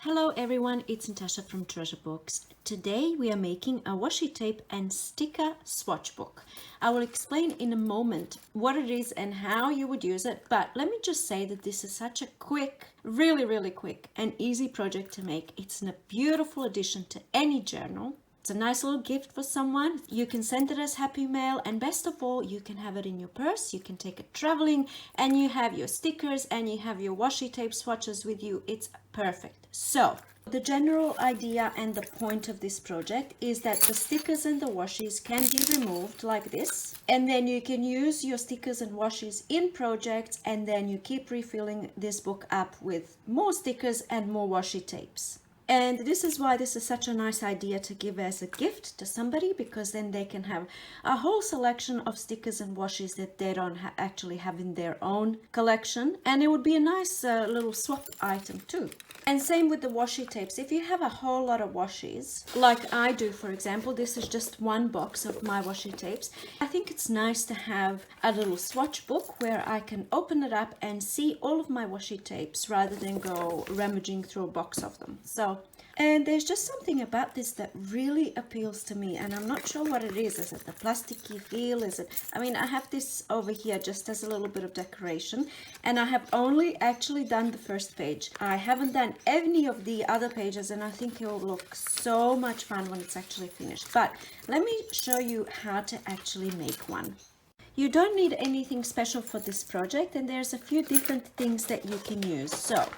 Hello everyone, it's Natasha from Treasure Books. Today we are making a washi tape and sticker swatch book. I will explain in a moment what it is and how you would use it, but let me just say that this is such a quick, really quick and easy project to make. It's a beautiful addition to any journal. It's a nice little gift for someone. You can send it as happy mail, and best of all, you can have it in your purse. You can take it traveling, and you have your stickers and you have your washi tape swatches with you. It's perfect. So the general idea and the point of this project is that the stickers and the washes can be removed like this, and then you can use your stickers and washes in projects, and then you keep refilling this book up with more stickers and more washi tapes. And this is why this is such a nice idea to give as a gift to somebody, because then they can have a whole selection of stickers and washes that they don't actually have in their own collection. And it would be a nice little swap item too. And same with the washi tapes. If you have a whole lot of washes, like I do, for example, this is just one box of my washi tapes. I think it's nice to have a little swatch book where I can open it up and see all of my washi tapes rather than go rummaging through a box of them. And there's just something about this that really appeals to me, and I'm not sure what it is. Is it the plasticky feel? I mean, I have this over here just as a little bit of decoration, and I have only actually done the first page. I haven't done any of the other pages, and I think it will look so much fun when it's actually finished. But let me show you how to actually make one. You don't need anything special for this project, and there's a few different things that you can use. So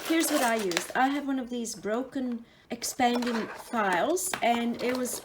here's what I used. I have one of these broken expanding files, and it was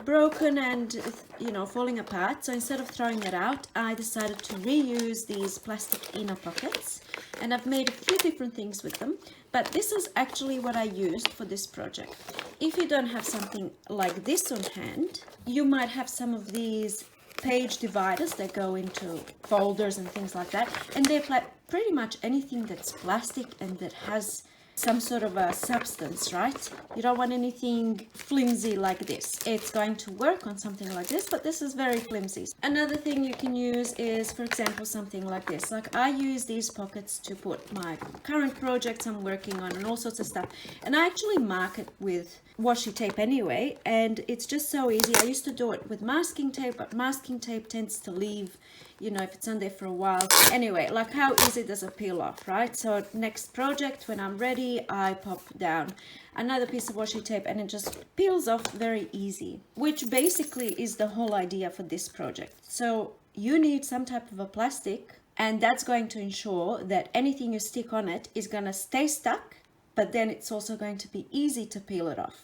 broken and, you know, falling apart. So instead of throwing it out, I decided to reuse these plastic inner pockets, and I've made a few different things with them. But this is actually what I used for this project. If you don't have something like this on hand, you might have some of these page dividers that go into folders and things like that, and they're pretty much anything that's plastic and that has some sort of a substance, right? You don't want anything flimsy like this. It's going to work on something like this, but this is very flimsy. Another thing you can use is, for example, something like this. Like I use these pockets to put my current projects I'm working on and all sorts of stuff, and I actually mark it with washi tape anyway, and it's just so easy. I used to do it with masking tape, but masking tape tends to leave, you know, if it's on there for a while. Anyway, like how easy does it peel off, right? So next project, when I'm ready, I pop down another piece of washi tape and it just peels off very easy, which basically is the whole idea for this project. So you need some type of a plastic, and that's going to ensure that anything you stick on it is going to stay stuck, but then it's also going to be easy to peel it off.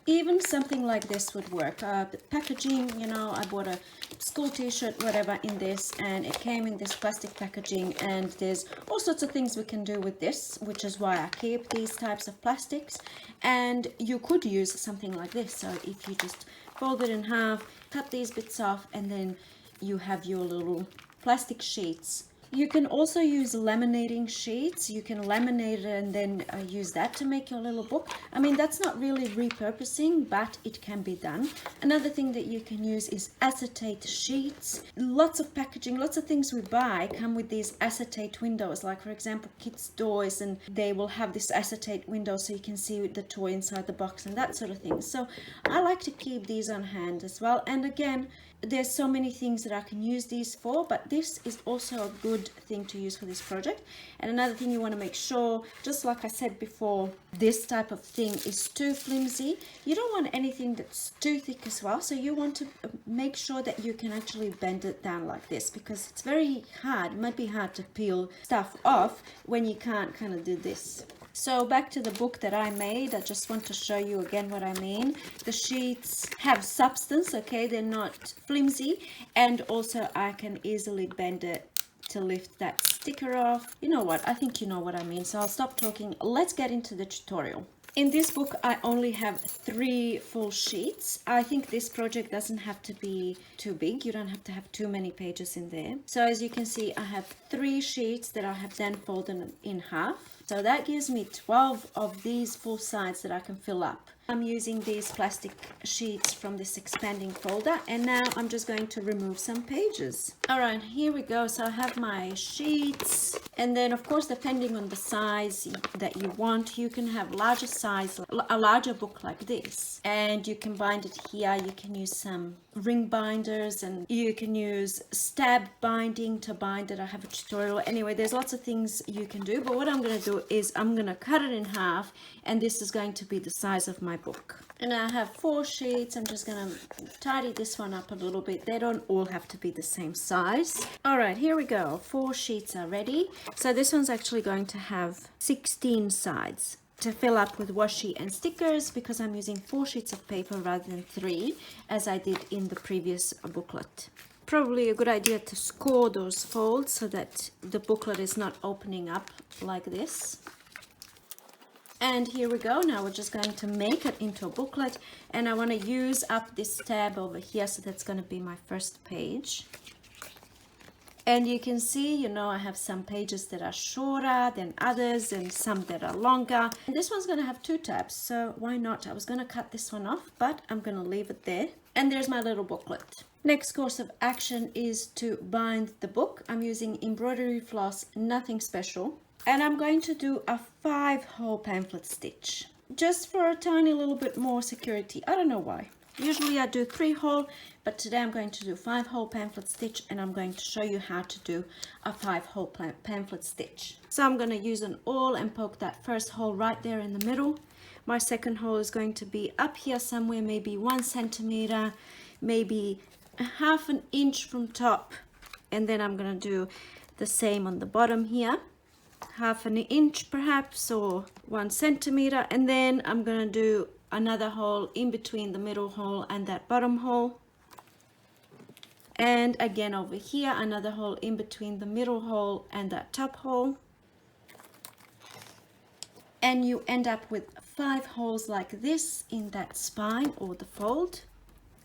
Even something like this would work. The packaging, you know, I bought a school t-shirt, whatever, in this, and it came in this plastic packaging, and there's all sorts of things we can do with this, which is why I keep these types of plastics. And you could use something like this. So if you just fold it in half, cut these bits off, and then you have your little plastic sheets. You can also use laminating sheets. You can laminate it and then use that to make your little book. I mean, that's not really repurposing, but it can be done. Another thing that you can use is acetate sheets. Lots of packaging, lots of things we buy come with these acetate windows, like for example kids' toys, and they will have this acetate window so you can see the toy inside the box and that sort of thing. So I like to keep these on hand as well. And again, there's so many things that I can use these for, but this is also a good thing to use for this project. And another thing you want to make sure, just like I said before, this type of thing is too flimsy. You don't want anything that's too thick as well, so you want to make sure that you can actually bend it down like this, because it's very hard. It might be hard to peel stuff off when you can't kind of do this. So back to the book that I made, I just want to show you again what I mean. The sheets have substance, okay? They're not flimsy, and also I can easily bend it to lift that sticker off. You know what? I think you know what I mean. So I'll stop talking. Let's get into the tutorial. In this book, I only have 3 full sheets. I think this project doesn't have to be too big. You don't have to have too many pages in there. So as you can see, I have 3 sheets that I have then folded in half So that gives me 12 of these full sides that I can fill up. I'm using these plastic sheets from this expanding folder, and now I'm just going to remove some pages. All right, here we go. So I have my sheets, and then of course, depending on the size that you want, you can have larger size, a larger book like this, and you can bind it here. You can use some ring binders, and you can use stab binding to bind it. I have a tutorial. Anyway, there's lots of things you can do, but what I'm going to do is I'm going to cut it in half, and this is going to be the size of my book. And I have 4 sheets. I'm just going to tidy this one up a little bit. They don't all have to be the same size. All right, here we go. 4 sheets are ready. So this one's actually going to have 16 sides to fill up with washi and stickers, because I'm using 4 sheets of paper rather than 3, as I did in the previous booklet. Probably a good idea to score those folds so that the booklet is not opening up like this. And here we go. Now we're just going to make it into a booklet, and I want to use up this tab over here, so that's going to be my first page. And you can see, you know, I have some pages that are shorter than others and some that are longer. And this one's going to have 2 tabs, so why not? I was going to cut this one off, but I'm going to leave it there. And there's my little booklet. Next course of action is to bind the book. I'm using embroidery floss, nothing special. And I'm going to do a 5-hole pamphlet stitch, just for a tiny little bit more security. I don't know why. Usually I do 3-hole, but today I'm going to do 5-hole pamphlet stitch, and I'm going to show you how to do a 5-hole pamphlet stitch. So I'm going to use an awl and poke that first hole right there in the middle. My second hole is going to be up here somewhere, maybe 1 centimeter, maybe a ½ an inch from top. And then I'm going to do the same on the bottom here. ½ an inch perhaps, or 1 centimeter, and then I'm going to do another hole in between the middle hole and that bottom hole, and again over here another hole in between the middle hole and that top hole, and you end up with 5 holes like this in that spine or the fold.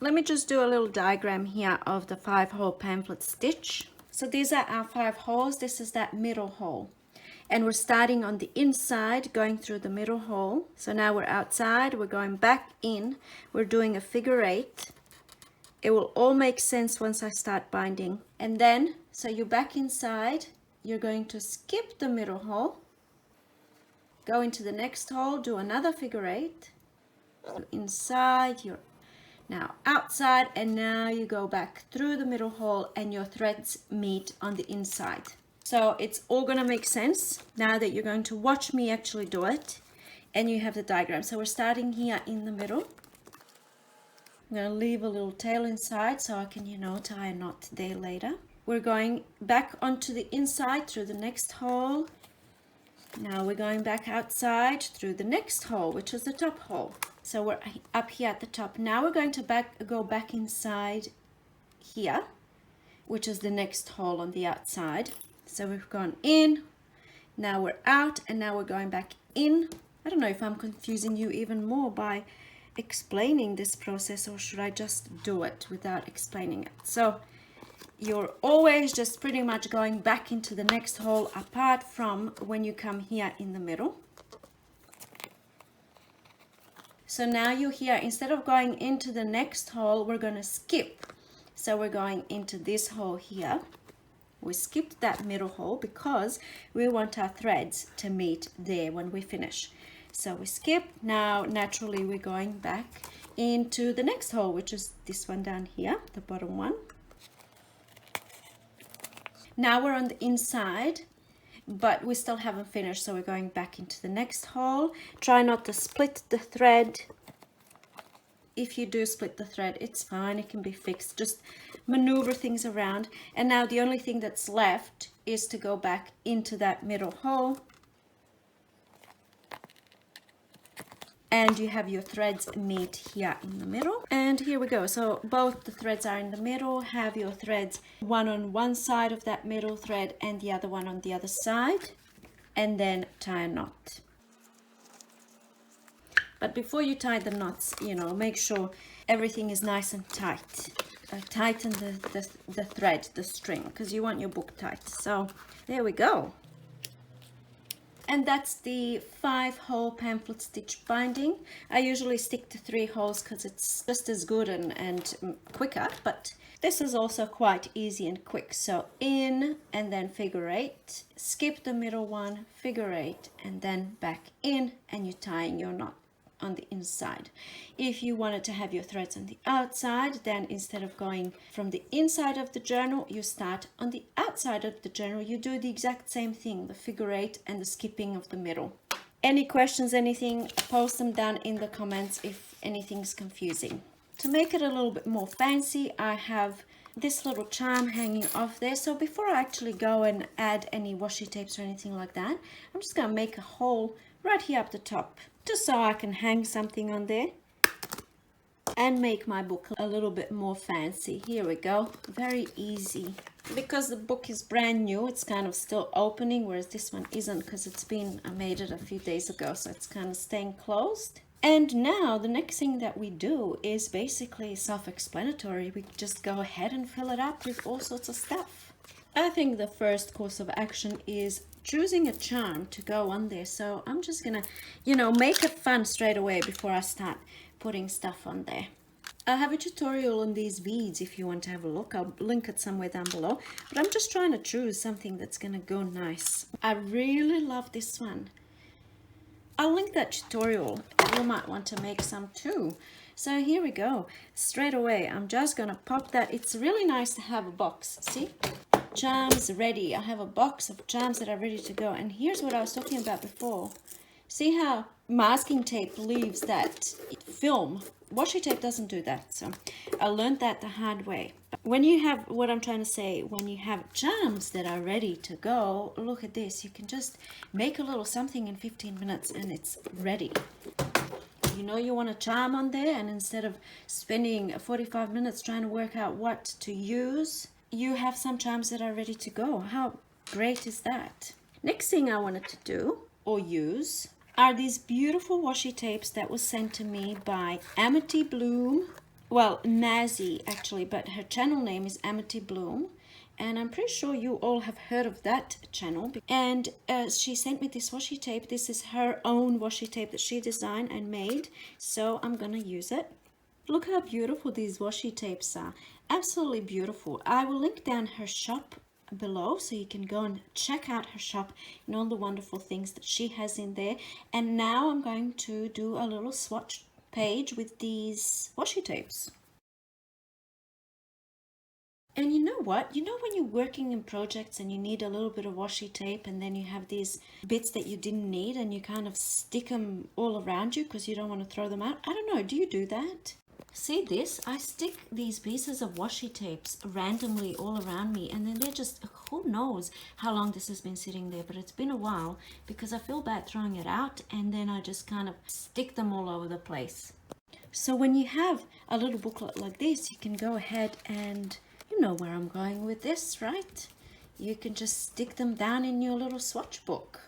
Let me just do a little diagram here of the 5-hole pamphlet stitch. So these are our 5 holes. This is that middle hole. And we're starting on the inside, going through the middle hole. So now we're outside, we're going back in, we're doing a figure 8. It will all make sense once I start binding. And then, so you're back inside, you're going to skip the middle hole, go into the next hole, do another figure 8. So inside, you're now outside, and now you go back through the middle hole and your threads meet on the inside. So it's all going to make sense now that you're going to watch me actually do it, and you have the diagram. So we're starting here in the middle. I'm going to leave a little tail inside so I can, you know, tie a knot there later. We're going back onto the inside through the next hole. Now we're going back outside through the next hole, which is the top hole. So we're up here at the top. Now we're going to go back inside here, which is the next hole on the outside. So we've gone in, now we're out, and now we're going back in. I don't know if I'm confusing you even more by explaining this process, or should I just do it without explaining it? So you're always just pretty much going back into the next hole, apart from when you come here in the middle. So now you're here, instead of going into the next hole, we're going to skip. So we're going into this hole here. We skipped that middle hole because we want our threads to meet there when we finish. So we skip. Now naturally we're going back into the next hole, which is this one down here, the bottom one. Now we're on the inside, but we still haven't finished, so we're going back into the next hole. Try not to split the thread. If you do split the thread, it's fine, it can be fixed. Just maneuver things around. And now the only thing that's left is to go back into that middle hole. And you have your threads meet here in the middle. And here we go. So both the threads are in the middle. Have your threads one on one side of that middle thread and the other one on the other side. And then tie a knot. But before you tie the knots, you know, make sure everything is nice and tight. Tighten the thread, the string, because you want your book tight. So there we go. And that's the 5-hole pamphlet stitch binding. I usually stick to 3 holes because it's just as good and quicker, but this is also quite easy and quick. So in and then figure 8, skip the middle one, figure 8, and then back in, and you're tying your knot on the inside. If you wanted to have your threads on the outside, then instead of going from the inside of the journal, you start on the outside of the journal. You do the exact same thing, the figure 8 and the skipping of the middle. Any questions, anything, post them down in the comments if anything's confusing. To make it a little bit more fancy, I have this little charm hanging off there. So before I actually go and add any washi tapes or anything like that, I'm just going to make a hole right here up the top, just so I can hang something on there and make my book a little bit more fancy. Here we go. Very easy. Because the book is brand new, it's kind of still opening, whereas this one isn't because I made it a few days ago, so it's kind of staying closed. And now the next thing that we do is basically self-explanatory. We just go ahead and fill it up with all sorts of stuff. I think the first course of action is choosing a charm to go on there. So I'm just gonna, make it fun straight away before I start putting stuff on there. I have a tutorial on these beads if you want to have a look. I'll link it somewhere down below. But I'm just trying to choose something that's gonna go nice. I really love this one. I'll link that tutorial. You might want to make some too. So here we go. Straight away, I'm just gonna pop that. It's really nice to have a box. See? Charms ready. I have a box of charms that are ready to go. And here's what I was talking about before. See how masking tape leaves that film? Washi tape doesn't do that. So I learned that the hard way. When you have, what I'm trying to say, when you have charms that are ready to go, look at this. You can just make a little something in 15 minutes and it's ready. You want a charm on there, and instead of spending 45 minutes trying to work out what to use, you have some charms that are ready to go. How great is that? Next thing I wanted to do or use are these beautiful washi tapes that was sent to me by Amity Bloom. Well, Nazi actually, but her channel name is Amity Bloom. And I'm pretty sure you all have heard of that channel. And she sent me this washi tape. This is her own washi tape that she designed and made. So I'm gonna use it. Look how beautiful these washi tapes are. Absolutely beautiful. I will link down her shop below so you can go and check out her shop and all the wonderful things that she has in there. And now I'm going to do a little swatch page with these washi tapes. And you know what? When you're working in projects and you need a little bit of washi tape, and then you have these bits that you didn't need and you kind of stick them all around you because you don't want to throw them out. I don't know. Do you do that? See this? I stick these pieces of washi tapes randomly all around me, and then they're just, who knows how long this has been sitting there, but it's been a while because I feel bad throwing it out, and then I just kind of stick them all over the place. So when you have a little booklet like this, you can go ahead and, you know where I'm going with this, right? You can just stick them down in your little swatch book.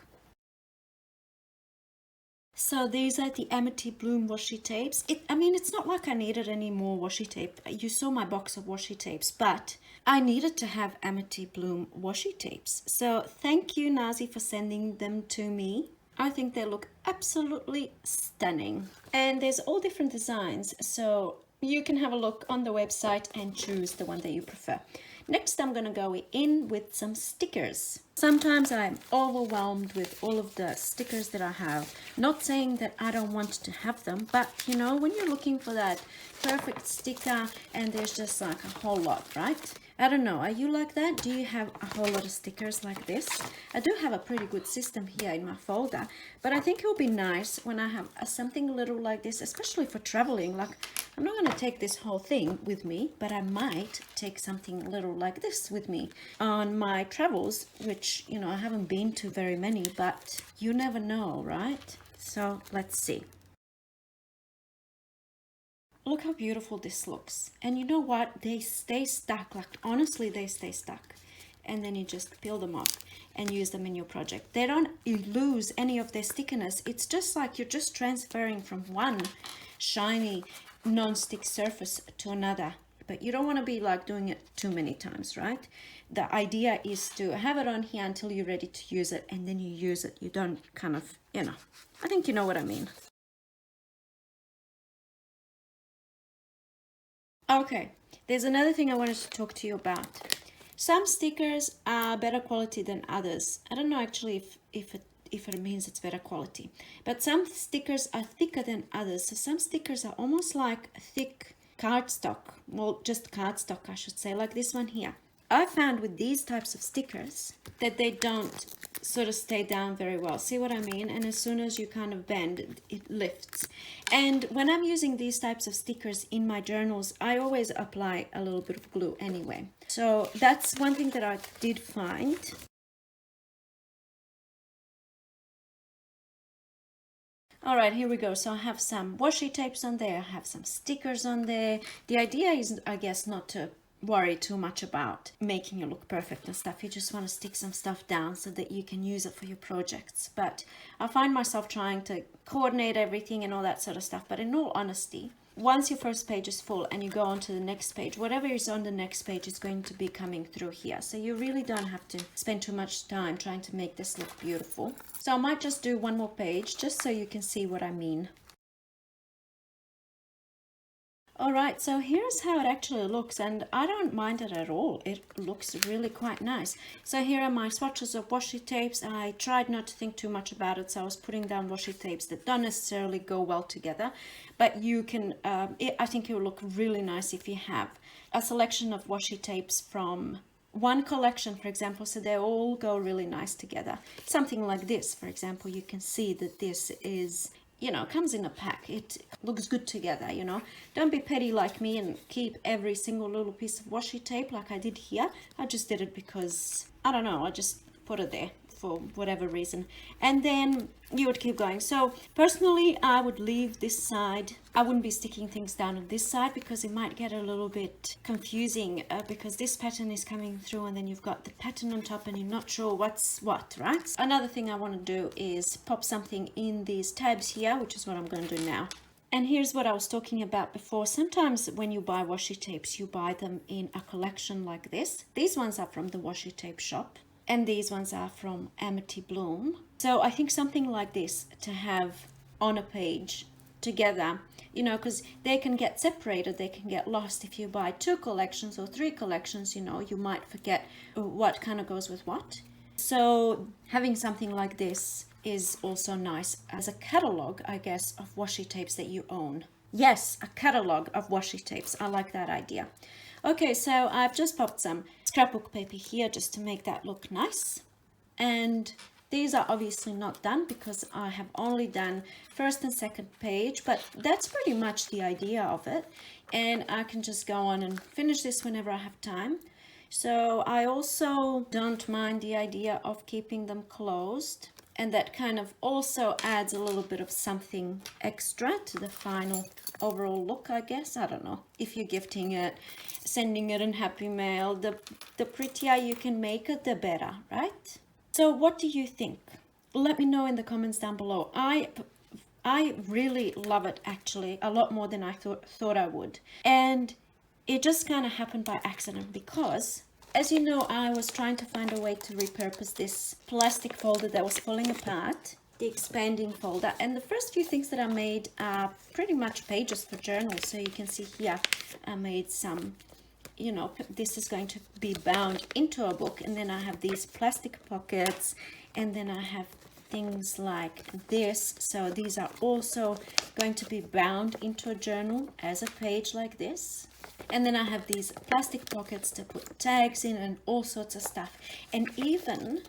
So these are the Amity Bloom washi tapes. It's not like I needed any more washi tape. You saw my box of washi tapes, but I needed to have Amity Bloom washi tapes. So thank you, Nazi, for sending them to me. I think they look absolutely stunning. And there's all different designs, so you can have a look on the website and choose the one that you prefer. Next, I'm gonna go in with some stickers. Sometimes I'm overwhelmed with all of the stickers that I have. Not saying that I don't want to have them, but when you're looking for that perfect sticker and there's just like a whole lot, right? I don't know, are you like that? Do you have a whole lot of stickers like this? I do have a pretty good system here in my folder, but I think it will be nice when I have something little like this, especially for traveling. Like, I'm not going to take this whole thing with me, but I might take something little like this with me on my travels, which, I haven't been to very many, but you never know, right? So let's see. Look how beautiful this looks. And you know what? They stay stuck. Like, honestly, they stay stuck. And then you just peel them off and use them in your project. They don't lose any of their stickiness. It's just like you're just transferring from one shiny non-stick surface to another but you don't want to be like doing it too many times, right? The idea is to have it on here until you're ready to use it, and then you use it. You don't kind of, you know, I think you know what I mean. Okay, there's another thing I wanted to talk to you about. Some stickers are better quality than others. I don't know actually if it means it's better quality, but some stickers are thicker than others. So some stickers are almost like thick cardstock, well, just cardstock I should say, like this one here. I found with these types of stickers that they don't sort of stay down very well. See what I mean? And as soon as you kind of bend, it lifts. And when I'm using these types of stickers in my journals, I always apply a little bit of glue anyway. So that's one thing that I did find. All right, here we go. So I have some washi tapes on there. I have some stickers on there. The idea is, I guess, not to worry too much about making it look perfect and stuff. You just want to stick some stuff down so that you can use it for your projects. But I find myself trying to coordinate everything and all that sort of stuff. But in all honesty, once your first page is full and you go on to the next page, whatever is on the next page is going to be coming through here. So you really don't have to spend too much time trying to make this look beautiful. So I might just do one more page just so you can see what I mean. All right, so here's how it actually looks, and I don't mind it at all. It looks really quite nice. So here are my swatches of washi tapes. I tried not to think too much about it, so I was putting down washi tapes that don't necessarily go well together, but you can, I think it will look really nice if you have a selection of washi tapes from one collection, for example, so they all go really nice together. Something like this, for example, you can see that this is, you know, comes in a pack. It looks good together, you know. Don't be petty like me and keep every single little piece of washi tape like I did here. I just did it because, I don't know, I just put it there for whatever reason. And then you would keep going. So personally, I would leave this side. I wouldn't be sticking things down on this side because it might get a little bit confusing because this pattern is coming through and then you've got the pattern on top and you're not sure what's what, right? Another thing I want to do is pop something in these tabs here, which is what I'm going to do now. And here's what I was talking about before. Sometimes when you buy washi tapes, you buy them in a collection like this. These ones are from the washi tape shop. And these ones are from Amity Bloom. So I think something like this to have on a page together, you know, because they can get separated, they can get lost. If you buy 2 collections or 3 collections, you know, you might forget what kind of goes with what. So having something like this is also nice as a catalog, I guess, of washi tapes that you own. Yes, a catalog of washi tapes. I like that idea. Okay, so I've just popped some scrapbook paper here just to make that look nice. And these are obviously not done because I have only done first and second page, but that's pretty much the idea of it. And I can just go on and finish this whenever I have time. So I also don't mind the idea of keeping them closed. And that kind of also adds a little bit of something extra to the final overall look, I guess. I don't know. If you're gifting it, sending it in happy mail, the prettier you can make it, the better, right? So what do you think? Let me know in the comments down below. I really love it, actually, a lot more than I thought I would. And it just kind of happened by accident because, as you know, I was trying to find a way to repurpose this plastic folder that was falling apart, the expanding folder. And the first few things that I made are pretty much pages for journals. So you can see here, I made some, you know, this is going to be bound into a book. And then I have these plastic pockets. And then I have things like this. So these are also going to be bound into a journal as a page like this. And then I have these plastic pockets to put tags in and all sorts of stuff. And even,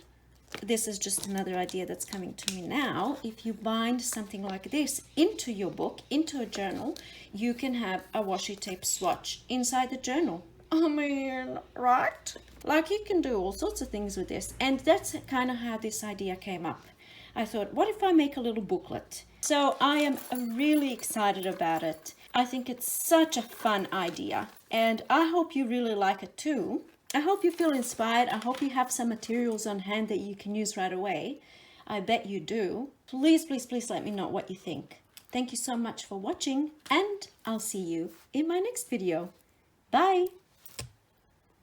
this is just another idea that's coming to me now, if you bind something like this into your book, into a journal, you can have a washi tape swatch inside the journal. I mean, right? Like, you can do all sorts of things with this. And that's kind of how this idea came up. I thought, what if I make a little booklet? So I am really excited about it. I think it's such a fun idea, and I hope you really like it too. I hope you feel inspired. I hope you have some materials on hand that you can use right away. I bet you do. Please, please, please let me know what you think. Thank you so much for watching, and I'll see you in my next video. Bye!